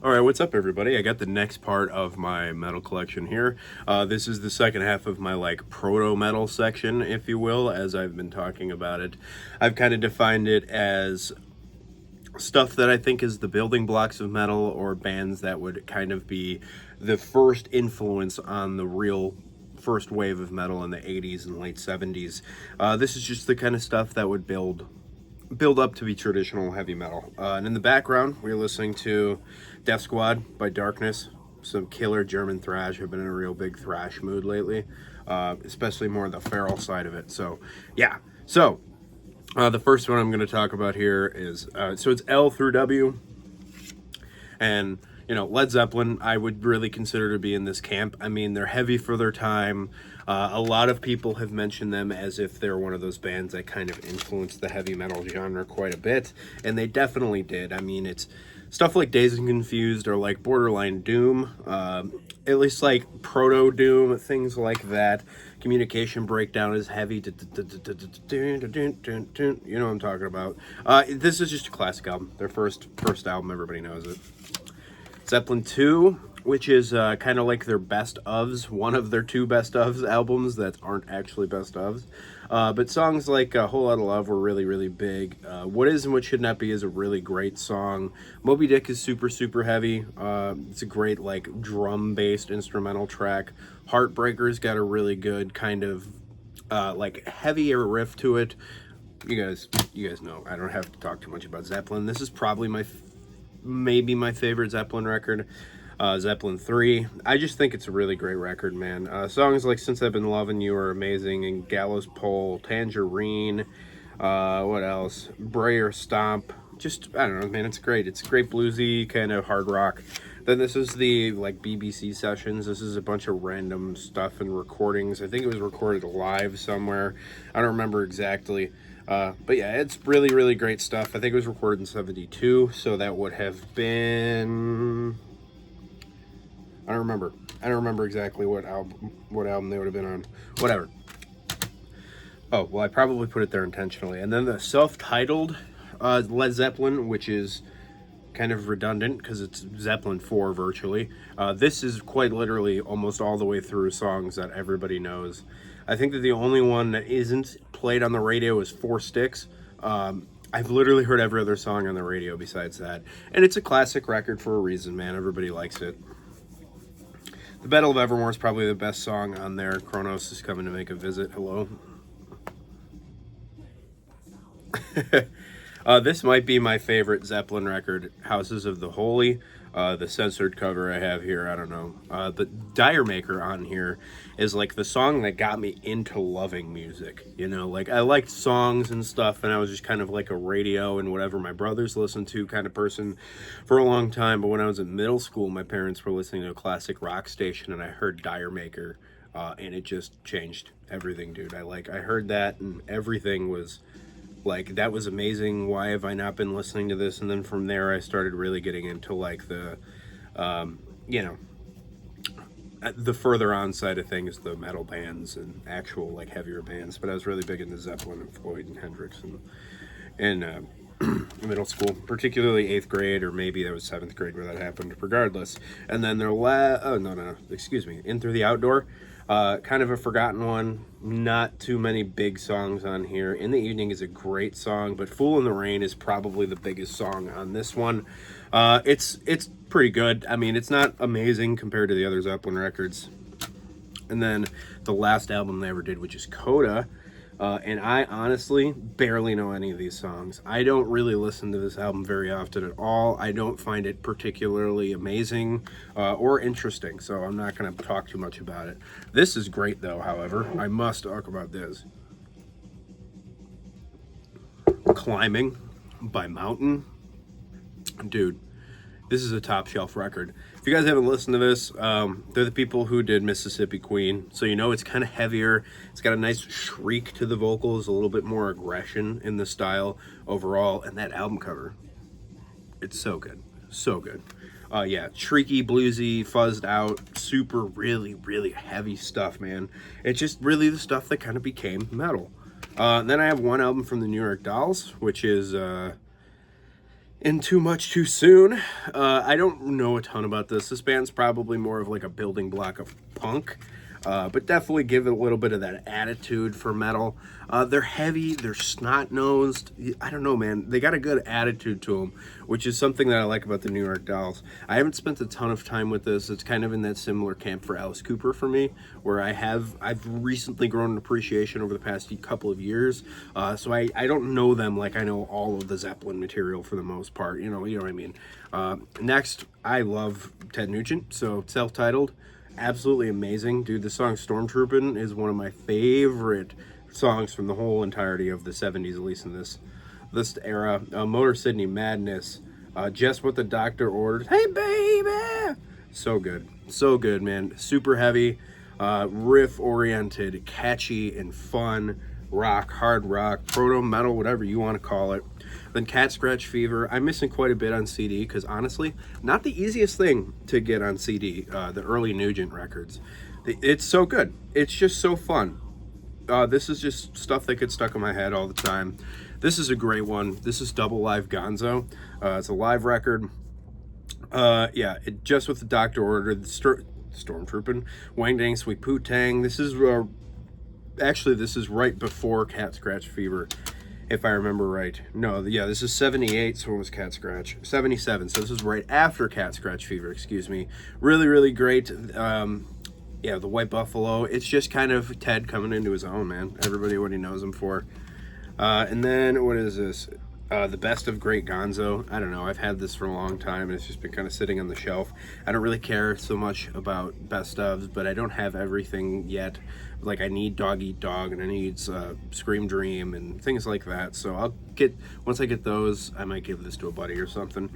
All right, what's up, everybody? I got the next part of my metal collection here. This is the second half of my proto-metal section, if you will, as I've been talking about it. I've kind of defined it as stuff that I think is the building blocks of metal, or bands that would kind of be the first influence on the real first wave of metal in the 80s and late 70s. This is just the kind of stuff that would build up to be traditional heavy metal. And in the background, we're listening to Death Squad by Darkness, some killer German thrash. I've been in a real big thrash mood lately, especially more the feral side of it. So, yeah. So, the first one I'm going to talk about here is, so it's L through W. And, you know, Led Zeppelin, I would really consider to be in this camp. I mean, they're heavy for their time. A lot of people have mentioned them as if they're one of those bands that kind of influenced the heavy metal genre quite a bit, and they definitely did. I mean, it's stuff like Dazed and Confused or like borderline Doom, at least like proto-Doom, things like that. Communication Breakdown is heavy. You know what I'm talking about. This is just a classic album. Their first album, everybody knows it. Zeppelin 2, which is kind of like their best ofs, one of their two best ofs albums that aren't actually best ofs. But songs like A Whole Lot of Love were really, really big. What Is and What Should Not Be is a really great song. Moby Dick is super, super heavy. It's a great drum-based instrumental track. Heartbreaker's got a really good kind of heavier riff to it. You guys know I don't have to talk too much about Zeppelin. This is probably maybe my favorite Zeppelin record. Zeppelin 3. I just think it's a really great record, man. Songs like Since I've Been Loving You are amazing, and Gallows Pole, Tangerine, what else? Brayer Stomp. Just, I don't know, man, it's great. It's great bluesy kind of hard rock. Then this is the BBC sessions. This is a bunch of random stuff and recordings. I think it was recorded live somewhere. I don't remember exactly. But yeah, it's really, really great stuff. I think it was recorded in 72, so that would have been... I don't remember exactly what album they would have been on. Whatever. Oh, well, I probably put it there intentionally. And then the self-titled Led Zeppelin, which is kind of redundant because it's Zeppelin 4 virtually. This is quite literally almost all the way through songs that everybody knows. I think that the only one that isn't played on the radio is Four Sticks. I've literally heard every other song on the radio besides that. And it's a classic record for a reason, man. Everybody likes it. The Battle of Evermore is probably the best song on there. Kronos is coming to make a visit. Hello. This might be my favorite Zeppelin record, Houses of the Holy. The censored cover I have here, I don't know. The Dire Maker on here is like the song that got me into loving music. You know, like I liked songs and stuff, and I was just kind of like a radio and whatever my brothers listened to kind of person for a long time. But when I was in middle school, my parents were listening to a classic rock station, and I heard Dire Maker, and it just changed everything, dude. I heard that, and everything was... that was amazing. Why have I not been listening to this? And then from there, I started really getting into the further on side of things, the metal bands and actual heavier bands. But I was really big into Zeppelin and Floyd and Hendrix and middle school, particularly 8th grade, or maybe that was 7th grade where that happened. Regardless, and then In Through the Outdoor. Kind of a forgotten one. Not too many big songs on here. In the Evening is a great song, but Fool in the Rain is probably the biggest song on this one. It's pretty good. I mean, it's not amazing compared to the other Zeppelin records. And then the last album they ever did, which is Coda. And I honestly barely know any of these songs. I don't really listen to this album very often at all. I don't find it particularly amazing or interesting, so I'm not going to talk too much about it. This is great, though, however. I must talk about this. Climbing by Mountain. Dude, this is a top shelf record. If you guys haven't listened to this, they're the people who did Mississippi Queen, so you know it's kind of heavier. It's got a nice shriek to the vocals, a little bit more aggression in the style overall, and that album cover, it's so good, so good. Yeah, shrieky, bluesy, fuzzed out, super, really, really heavy stuff, man. It's just really the stuff that kind of became metal. Then I have one album from the New York Dolls, which is in Too Much Too Soon. I don't know a ton about this. This band's probably more of like a building block of punk, but definitely give it a little bit of that attitude for metal. They're heavy, they're snot-nosed. I don't know, man. They got a good attitude to them, which is something that I like about the New York Dolls. I haven't spent a ton of time with this. It's kind of in that similar camp for Alice Cooper for me, where I've recently grown an appreciation over the past couple of years. So I don't know them like I know all of the Zeppelin material for the most part. You know what I mean. Next, I love Ted Nugent, so self-titled. Absolutely amazing, dude. The song Stormtroopin' is one of my favorite songs from the whole entirety of the 70s, at least in this era. Motor Sydney Madness, Just What the Doctor Ordered, Hey Baby, so good, man. Super heavy, riff oriented, catchy and fun rock, hard rock, proto-metal, whatever you want to call it. Then Cat Scratch Fever, I'm missing quite a bit on CD because honestly, not the easiest thing to get on CD, the early Nugent records. It's so good. It's just so fun. This is just stuff that gets stuck in my head all the time. This is a great one. This is Double Live Gonzo. It's a live record. Just What the Doctor Ordered, Stormtroopin', Wang Dang Sweet Poo-Tang. This is right before Cat Scratch Fever, if I remember right. No, yeah, this is 78, so it was Cat Scratch. 77, so this is right after Cat Scratch Fever, excuse me. Really, really great. The White Buffalo. It's just kind of Ted coming into his own, man. Everybody what he knows him for. And then, what is this? The Best of Great Gonzo. I don't know. I've had this for a long time, and it's just been kind of sitting on the shelf. I don't really care so much about best ofs, but I don't have everything yet. Like, I need Dog Eat Dog, and I need Scream Dream, and things like that. So once I get those, I might give this to a buddy or something.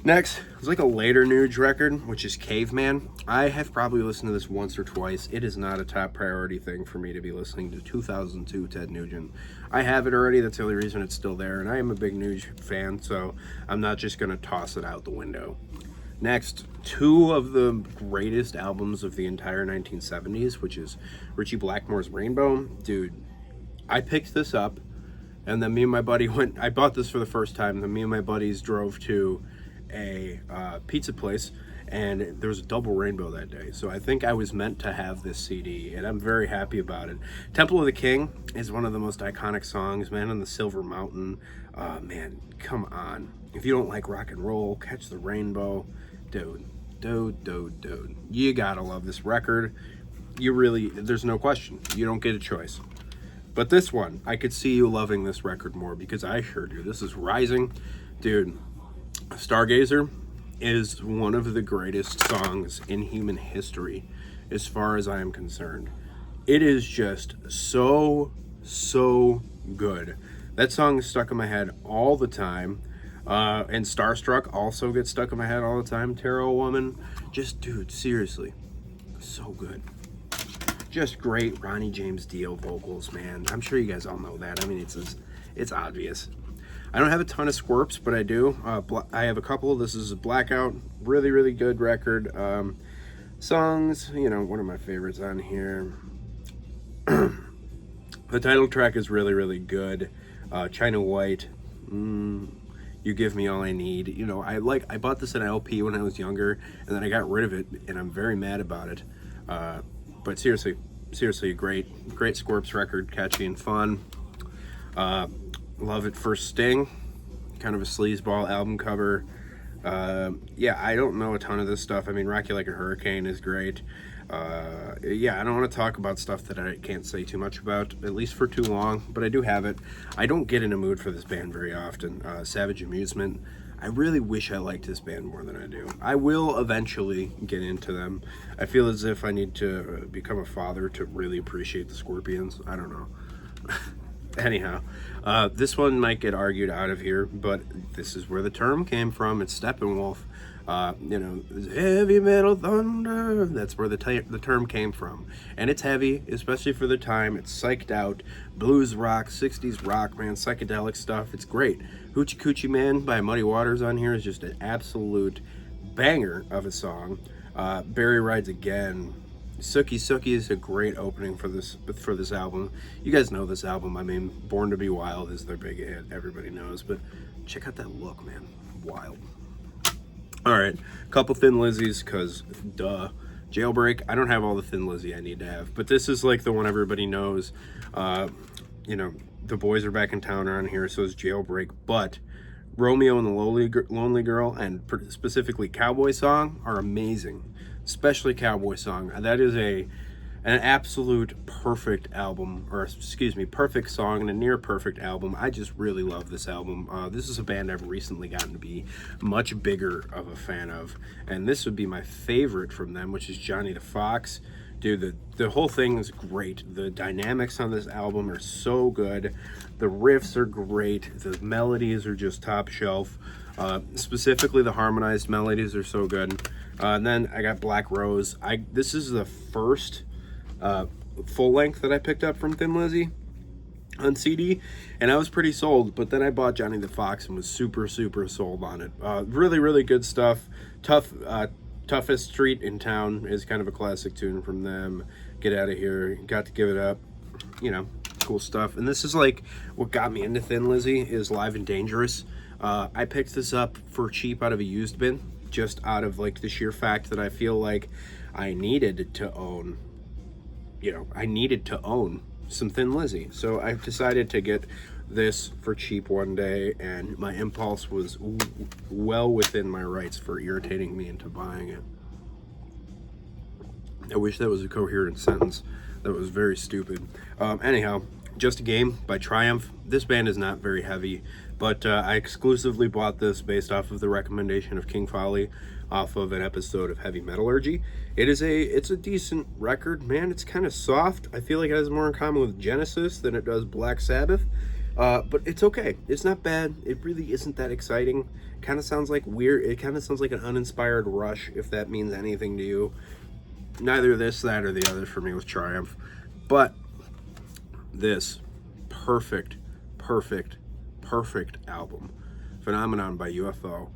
Next, it's like a later Nuge record, which is Caveman. I have probably listened to this once or twice. It is not a top priority thing for me to be listening to 2002 Ted Nugent. I have it already, that's the only reason it's still there, and I am a big Nuge fan, so I'm not just going to toss it out the window. Next, two of the greatest albums of the entire 1970s, which is Ritchie Blackmore's Rainbow. Dude, I picked this up, and then me and my buddy I bought this for the first time, then me and my buddies drove to a pizza place, and there was a double rainbow that day, so I think I was meant to have this CD, and I'm very happy about it. Temple of the King is one of the most iconic songs, Man on the Silver Mountain. Man, come on. If you don't like rock and roll, Catch the Rainbow. Dude, you gotta love this record. There's no question. You don't get a choice. But this one, I could see you loving this record more, because I sure do. This is Rising. Dude, Stargazer is one of the greatest songs in human history, as far as I am concerned. It is just so good. That song is stuck in my head all the time. And Starstruck also gets stuck in my head all the time. Tarot Woman. Just, dude, seriously. So good. Just great Ronnie James Dio vocals, man. I'm sure you guys all know that. I mean, it's obvious. I don't have a ton of squirps, but I do. I have a couple. This is Blackout. Really, really good record. Songs, one of my favorites on here. The title track is really, really good. China White. You Give Me All I Need. I bought this in an LP when I was younger, and then I got rid of it, and I'm very mad about it. But seriously, a great Scorps record, catchy and fun. Love It for Sting, kind of a sleazeball album cover. I don't know a ton of this stuff. I mean, Rock You Like a Hurricane is great. I don't want to talk about stuff that I can't say too much about, at least for too long, but I do have it. I don't get in a mood for this band very often. Savage Amusement. I really wish I liked this band more than I do. I will eventually get into them. I feel as if I need to become a father to really appreciate the Scorpions. I don't know. Anyhow, this one might get argued out of here, but this is where the term came from. It's Steppenwolf. Heavy metal thunder. That's where the term came from. And it's heavy, especially for the time. It's psyched out, blues rock, 60s rock, man, psychedelic stuff. It's great. Hoochie Coochie Man by Muddy Waters on here is just an absolute banger of a song. Barry Rides Again. Sookie Sookie is a great opening for this album. You guys know this album. I mean, Born to Be Wild is their big hit. Everybody knows. But check out that look, man. Wild. All right, a couple Thin Lizzies, because duh. Jailbreak, I don't have all the Thin Lizzy I need to have, but this is like the one everybody knows. You know, the boys are back in town around here, so is Jailbreak, but Romeo and the Lonely Girl, and specifically Cowboy Song, are amazing, especially Cowboy Song. That is an absolute perfect album, or excuse me, perfect song and a near perfect album. I just really love this album. This is a band I've recently gotten to be much bigger of a fan of, and this would be my favorite from them, which is Johnny the Fox. Dude, the whole thing is great. The dynamics on this album are so good. The riffs are great. The melodies are just top shelf. Specifically, the harmonized melodies are so good. And then I got Black Rose. This is the first full length that I picked up from Thin Lizzy on CD, and I was pretty sold, but then I bought Johnny the Fox and was super sold on it. Really good stuff. Toughest Street in Town is kind of a classic tune from them. Get Out of Here, Got to Give It Up, you know, cool stuff. And this is like what got me into Thin Lizzy is Live and Dangerous. I picked this up for cheap out of a used bin, just out of like the sheer fact that I feel like I needed to own some Thin Lizzy. So I decided to get this for cheap one day, and my impulse was well within my rights for irritating me into buying it. I wish that was a coherent sentence. That was very stupid. Anyhow, Just a Game by Triumph. This band is not very heavy, but I exclusively bought this based off of the recommendation of King Folly off of an episode of Heavy Metallurgy. It's a decent record, man. It's kind of soft. I feel like it has more in common with Genesis than it does Black Sabbath. But it's okay. It's not bad. It really isn't that exciting. Kind of sounds like it kind of sounds like an uninspired Rush, if that means anything to you. Neither this, that, or the other for me with Triumph. But this perfect album, Phenomenon by UFO.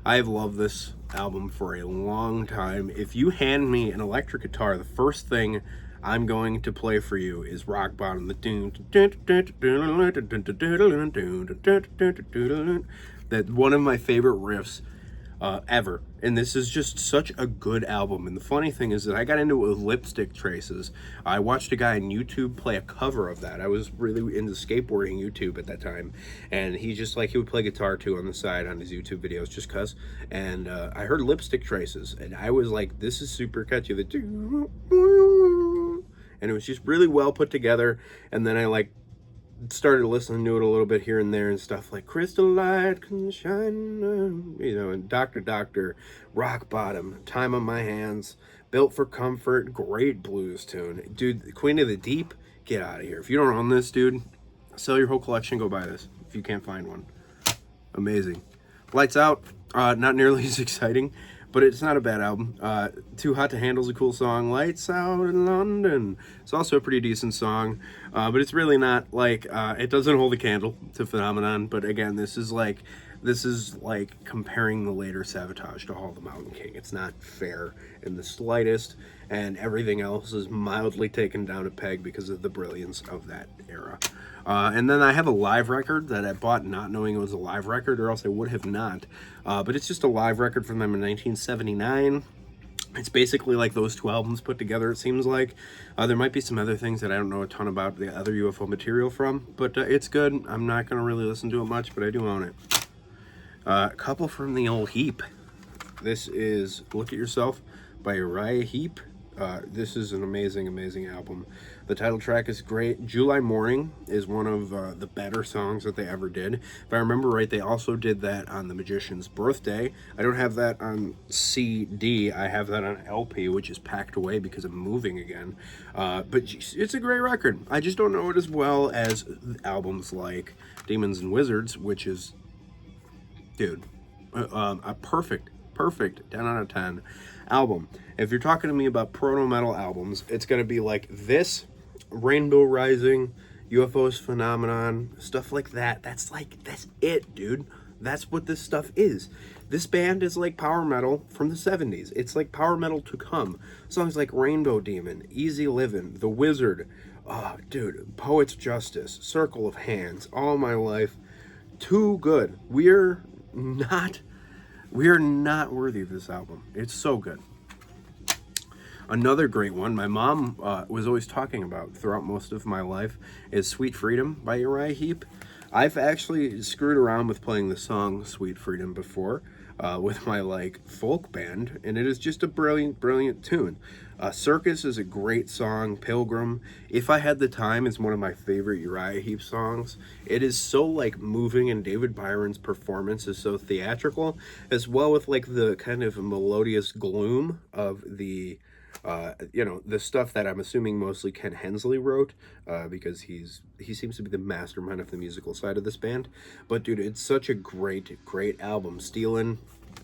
I've loved this album for a long time. If you hand me an electric guitar, the first thing I'm going to play for you is Rock Bottom. That one of my favorite riffs ever. And this is just such a good album. And the funny thing is that I got into it with Lipstick Traces. I watched a guy on YouTube play a cover of that. I was really into skateboarding YouTube at that time, and he would play guitar too on the side on his YouTube videos just cuz. And I heard Lipstick Traces, and I was like, this is super catchy. And it was just really well put together. And then I started listening to it a little bit here and there and stuff like Crystal Light Can Shine, and Doctor, Rock Bottom, Time on My Hands, Built for Comfort, great blues tune. Dude, Queen of the Deep, get out of here. If you don't own this, dude, sell your whole collection, go buy this if you can't find one. Amazing. Lights Out, not nearly as exciting, but it's not a bad album. Too Hot to Handle's a cool song. Lights Out in London. It's also a pretty decent song, but it's really not it doesn't hold a candle to Phenomenon. But again, this is like comparing the later Sabotage to Hall the Mountain King. It's not fair in the slightest, and everything else is mildly taken down a peg because of the brilliance of that era. And then I have a live record that I bought not knowing it was a live record, or else I would have not. But it's just a live record from them in 1979. It's basically like those two albums put together, it seems like. There might be some other things that I don't know a ton about the other UFO material from, but it's good. I'm not going to really listen to it much, but I do own it. A couple from the old heap. This is Look at Yourself by Uriah Heep. This is an amazing album. The title track is great. July Morning is one of the better songs that they ever did. If I remember right, they also did that on The Magician's Birthday. I don't have that on CD. I have that on LP, which is packed away because I'm moving again. But it's a great record. I just don't know it as well as albums like Demons and Wizards, which is, dude, a perfect 10 out of 10 album. If you're talking to me about Proto-Metal albums, it's going to be like this, Rainbow Rising, UFO's Phenomenon, stuff like that. That's it, dude. That's what this stuff is. This band is like power metal from the 70s. It's like power metal to come. Songs like Rainbow Demon, Easy Livin', The Wizard, dude, Poet's Justice, Circle of Hands, All My Life. too good. We are not worthy of this album. It's so good. Another great one my mom was always talking about throughout most of my life is Sweet Freedom by Uriah Heep. I've actually screwed around with playing the song Sweet Freedom before with my like folk band, and it is just a brilliant, brilliant tune. Circus is a great song. Pilgrim, If I Had the Time, is one of my favorite Uriah Heep songs. It is so like moving, and David Byron's performance is so theatrical, as well with like the kind of melodious gloom of the stuff that I'm assuming mostly Ken Hensley wrote, because he seems to be the mastermind of the musical side of this band. But dude, it's such a great, great album. Steelin',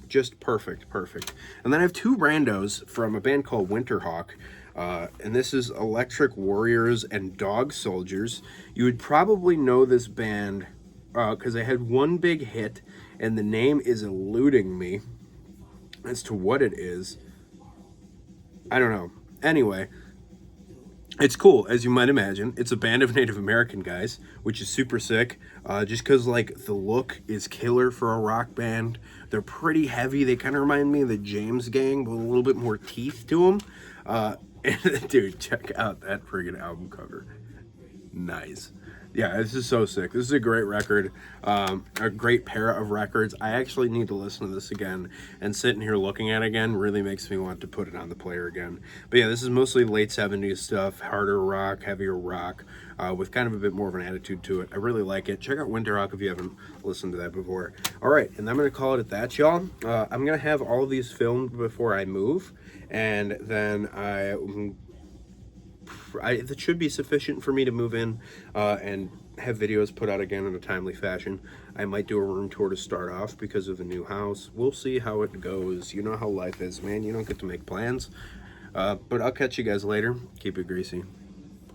just perfect, perfect. And then I have two randos from a band called Winterhawk. And this is Electric Warriors and Dog Soldiers. You would probably know this band because they had one big hit, and the name is eluding me as to what it is. I don't know. Anyway, it's cool, as you might imagine. It's a band of Native American guys, which is super sick. Just because, like, the look is killer for a rock band. They're pretty heavy. They kind of remind me of the James Gang, but a little bit more teeth to them. And, dude, check out that friggin' album cover. Nice. Yeah, this is so sick. This is a great record, a great pair of records. I actually need to listen to this again, and sitting here looking at it again really makes me want to put it on the player again. But yeah, this is mostly late 70s stuff, harder rock, heavier rock, with kind of a bit more of an attitude to it. I really like it. Check out Winterhawk if you haven't listened to that before. All right, and I'm going to call it at that, y'all. I'm going to have all of these filmed before I move, and then that should be sufficient for me to move in and have videos put out again in a timely fashion. I might do a room tour to start off because of the new house. We'll see how it goes. You know how life is, man. You don't get to make plans. But I'll catch you guys later. Keep it greasy.